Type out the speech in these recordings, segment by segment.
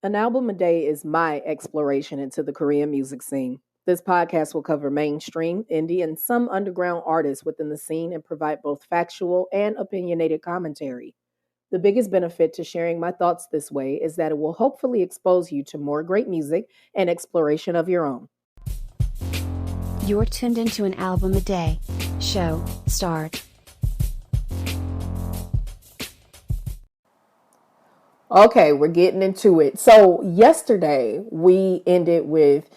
An album a day is my exploration into the Korean music scene. This podcast will cover mainstream, indie, and some underground artists within the scene and provide both factual and opinionated commentary. The biggest benefit to sharing my thoughts this way is that it will hopefully expose you to more great music and exploration of your own. You're tuned into an album a day. Show, start. Okay, we're getting into it. So, yesterday we ended with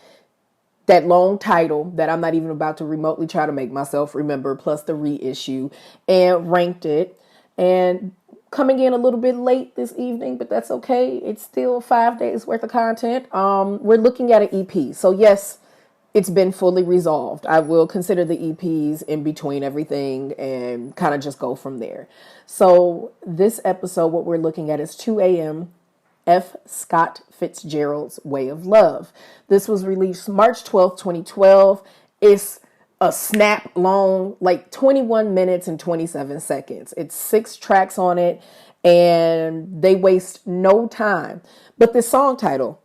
that long title that I'm not even about to remotely try to make myself remember, plus the reissue, and ranked it. And coming in a little bit late this evening, but that's okay. It's still 5 days worth of content. We're looking at an EP. So, yes, it's been fully resolved. I will consider the EPs in between everything and kind of just go from there. So this episode, what we're looking at is 2 a.m. F. Scott Fitzgerald's Way of Love. This was released March 12th, 2012. It's a snap long, like 21 minutes and 27 seconds. It's 6 tracks on it and they waste no time. But this album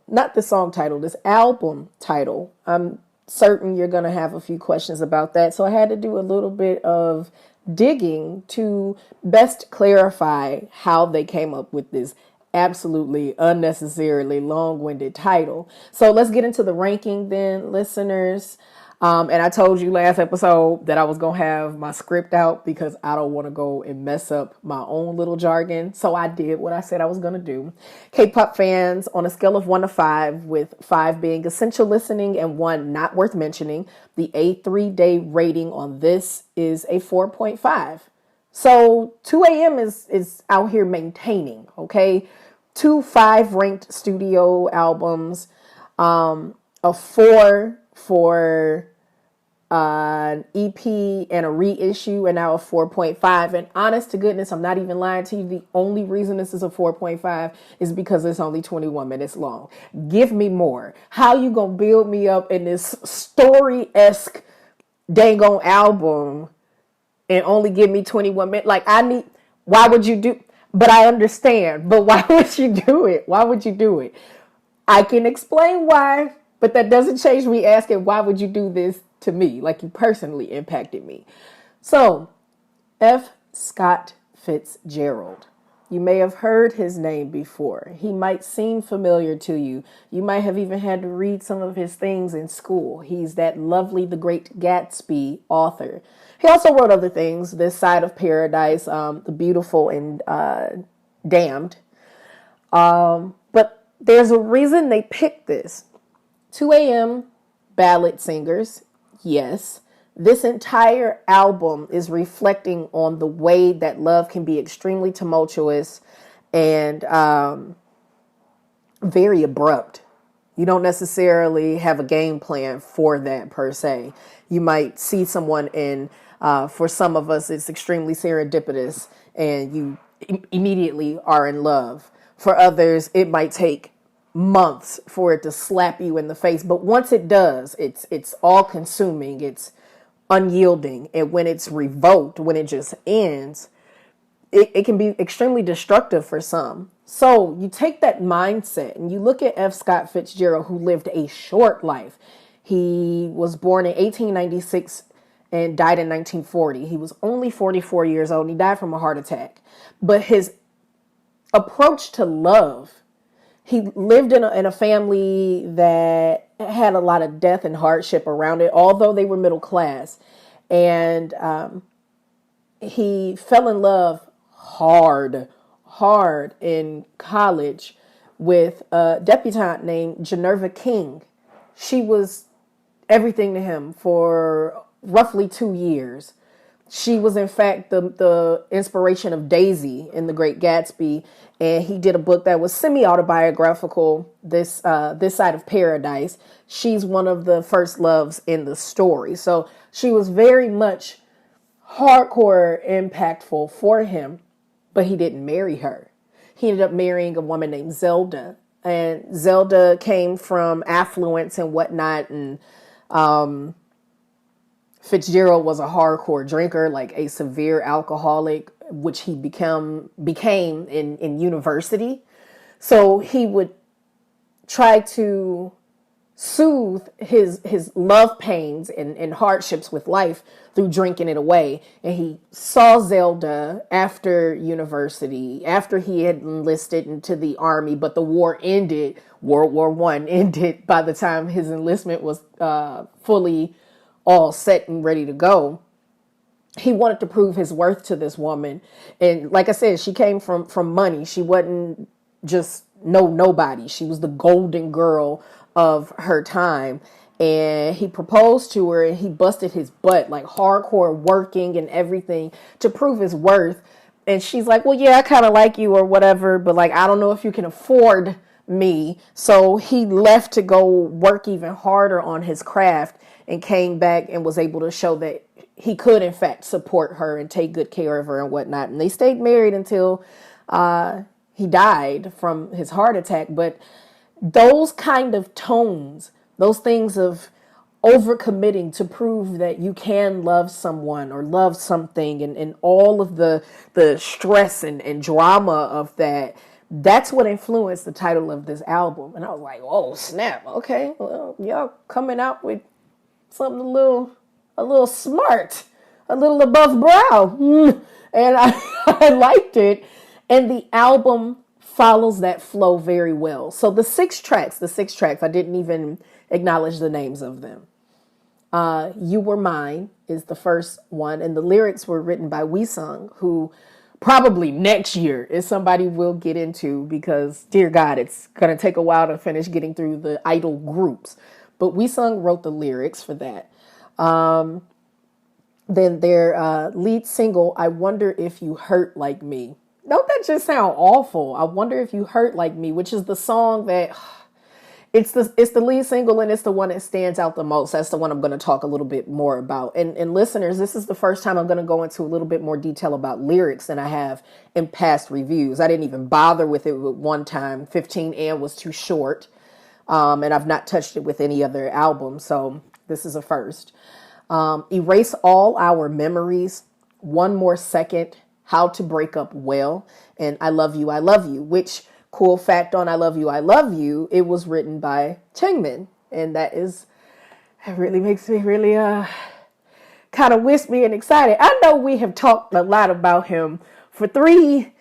title, I'm certain you're going to have a few questions about that. So I had to do a little bit of digging to best clarify how they came up with this absolutely unnecessarily long-winded title. So let's get into the ranking then, listeners. And I told you last episode that I was going to have my script out because I don't want to go and mess up my own little jargon. So I did what I said I was going to do. K-pop fans, on a scale of 1 to 5, with 5 being essential listening and 1 not worth mentioning, the A3Day rating on this is a 4.5. So 2 a.m. is out here maintaining, okay? 2 5-ranked studio albums, a 4 for an EP and a reissue, and now a 4.5. And honest to goodness, I'm not even lying to you. The only reason this is a 4.5 is because it's only 21 minutes long. Give me more. How you gonna build me up in this story-esque dang on album and only give me 21 minutes? Like, why would you do? But I understand. But why would you do it? Why would you do it? I can explain why, but that doesn't change me asking, why would you do this to me? Like, you personally impacted me. So, F. Scott Fitzgerald. You may have heard his name before. He might seem familiar to you. You might have even had to read some of his things in school. He's that lovely The Great Gatsby author. He also wrote other things, This Side of Paradise, The Beautiful and Damned. But there's a reason they picked this. 2 a.m. ballad singers, yes. This entire album is reflecting on the way that love can be extremely tumultuous and very abrupt. You don't necessarily have a game plan for that per se. You might see someone for some of us, it's extremely serendipitous and you immediately are in love. For others, it might take months for it to slap you in the face. But once it does, it's all consuming. It's unyielding. And when it's revoked, when it just ends, it can be extremely destructive for some. So you take that mindset and you look at F. Scott Fitzgerald, who lived a short life. He was born in 1896 and died in 1940. He was only 44 years old and he died from a heart attack. But his approach to love, he lived in a family that had a lot of death and hardship around it, although they were middle class. And he fell in love hard in college with a debutante named Generva King. She was everything to him for roughly 2 years. She was, in fact, the inspiration of Daisy in The Great Gatsby, and he did a book that was semi-autobiographical, This Side of Paradise. She's one of the first loves in the story. So she was very much hardcore impactful for him, but he didn't marry her. He ended up marrying a woman named Zelda, and Zelda came from affluence and whatnot, and Fitzgerald was a hardcore drinker, like a severe alcoholic, which he became in university. So he would tried to soothe his love pains and hardships with life through drinking it away. And he saw Zelda after university, after he had enlisted into the army, but the war ended. World War I ended by the time his enlistment was fully all set and ready to go. He wanted to prove his worth to this woman. And like I said, she came from money. She wasn't just nobody. She was the golden girl of her time. And he proposed to her and he busted his butt, like hardcore working and everything to prove his worth. And she's like, well, yeah, I kind of like you or whatever, but like, I don't know if you can afford me. So he left to go work even harder on his craft and came back and was able to show that he could, in fact, support her and take good care of her and whatnot. And they stayed married until he died from his heart attack. But those kind of tones, those things of overcommitting to prove that you can love someone or love something and all of the stress and drama of that, that's what influenced the title of this album. And I was like, oh, snap. Okay, well, y'all coming out with something a little smart, a little above brow. And I liked it. And the album follows that flow very well. So the six tracks, I didn't even acknowledge the names of them. You Were Mine is the first one. And the lyrics were written by Weesung, who probably next year is somebody we'll get into because, dear God, it's going to take a while to finish getting through the idol groups. But Weesung wrote the lyrics for that. Then their lead single, I Wonder If You Hurt Like Me. Don't that just sound awful? I Wonder If You Hurt Like Me, which is the song that it's the lead single and it's the one that stands out the most. That's the one I'm going to talk a little bit more about. And listeners, this is the first time I'm going to go into a little bit more detail about lyrics than I have in past reviews. I didn't even bother with it one time. 15 and was too short. And I've not touched it with any other album. So this is a first. Erase All Our Memories, One More Second, How to Break Up Well, and I Love You, which, cool fact on I Love You, it was written by Changmin. And that really makes me really kind of wispy and excited. I know we have talked a lot about him for three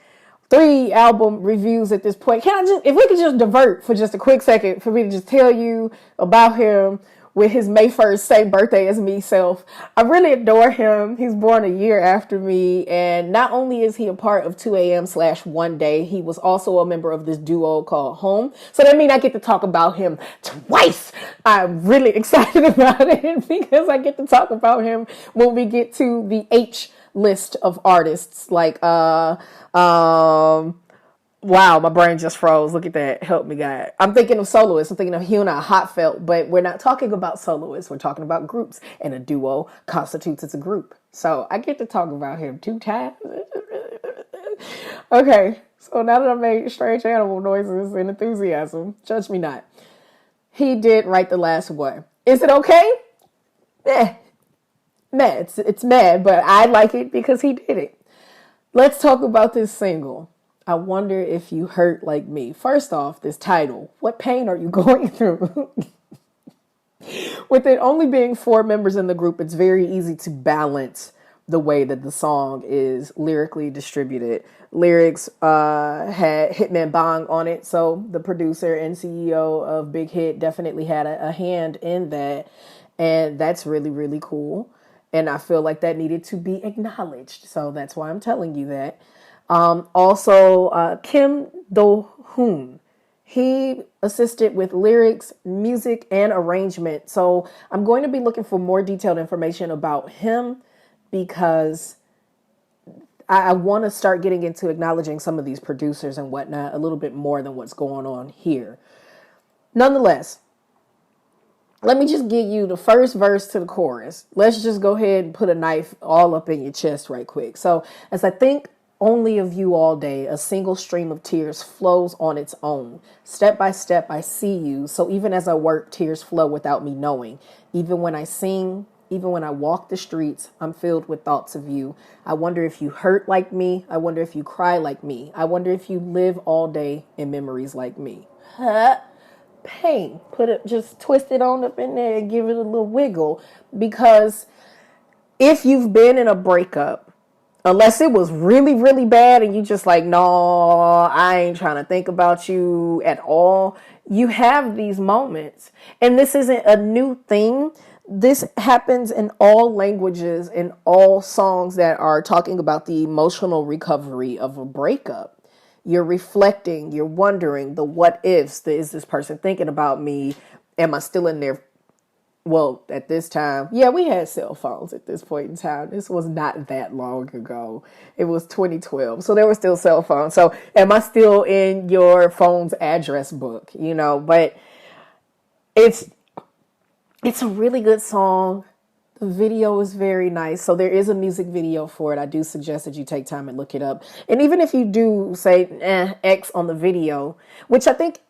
album reviews at this point. If we could just divert for just a quick second for me to just tell you about him with his May 1st, same birthday as me self. I really adore him. He's born a year after me. And not only is he a part of 2AM/One Day, he was also a member of this duo called Home. So that means I get to talk about him twice. I'm really excited about it because I get to talk about him when we get to the H list of artists. Like, wow, my brain just froze. Look at that. Help me, God. I'm thinking of soloists. I'm thinking of Hyuna, Heartfelt, but we're not talking about soloists. We're talking about groups, and a duo constitutes as a group. So I get to talk about him 2 times. Okay, so now that I made strange animal noises and enthusiasm, judge me not. He did write the last one. Is it okay? Mad. It's mad, but I like it because he did it. Let's talk about this single. I Wonder If You Hurt Like Me. First off, this title. What pain are you going through? With it only being 4 members in the group, it's very easy to balance the way that the song is lyrically distributed. Lyrics had Hitman Bang on it, so the producer and CEO of Big Hit definitely had a hand in that, and that's really, really cool. And I feel like that needed to be acknowledged, so that's why I'm telling you that. Also, Kim Do-hoon. He assisted with lyrics, music, and arrangement. So I'm going to be looking for more detailed information about him because I want to start getting into acknowledging some of these producers and whatnot a little bit more than what's going on here. Nonetheless, let me just give you the first verse to the chorus. Let's just go ahead and put a knife all up in your chest right quick. So as I think only of you all day, a single stream of tears flows on its own. Step by step, I see you. So even as I work, tears flow without me knowing. Even when I sing, even when I walk the streets, I'm filled with thoughts of you. I wonder if you hurt like me. I wonder if you cry like me. I wonder if you live all day in memories like me. Pain. Just twist it on up in there and give it a little wiggle. Because if you've been in a breakup, unless it was really, really bad and you just like, no, I ain't trying to think about you at all. You have these moments. And this isn't a new thing. This happens in all languages, in all songs that are talking about the emotional recovery of a breakup. You're reflecting, you're wondering the what ifs. Is this person thinking about me? Am I still in there? Well, at this time, yeah, we had cell phones at this point in time. This was not that long ago. It was 2012. So there were still cell phones. So am I still in your phone's address book? But it's a really good song. The video is very nice. So there is a music video for it. I do suggest that you take time and look it up. And even if you do say X on the video, which I think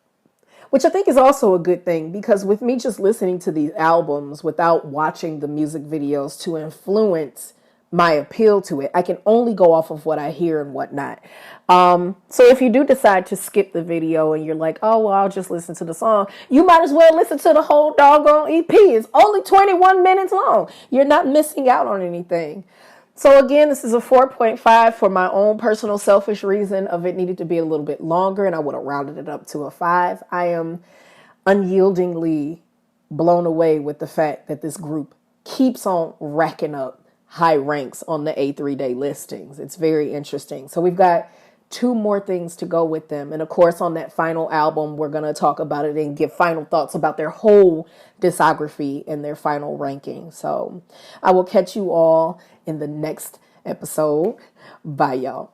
is also a good thing, because with me just listening to these albums without watching the music videos to influence my appeal to it, I can only go off of what I hear and whatnot. So if you do decide to skip the video and you're like, oh, well, I'll just listen to the song, you might as well listen to the whole doggone EP. It's only 21 minutes long. You're not missing out on anything. So again, this is a 4.5 for my own personal selfish reason of it needed to be a little bit longer, and I would have rounded it up to a 5. I am unyieldingly blown away with the fact that this group keeps on racking up high ranks on the A3Day listings. It's very interesting. So we've got 2 more things to go with them. And of course, on that final album, we're going to talk about it and give final thoughts about their whole discography and their final ranking. So I will catch you all in the next episode. Bye, y'all.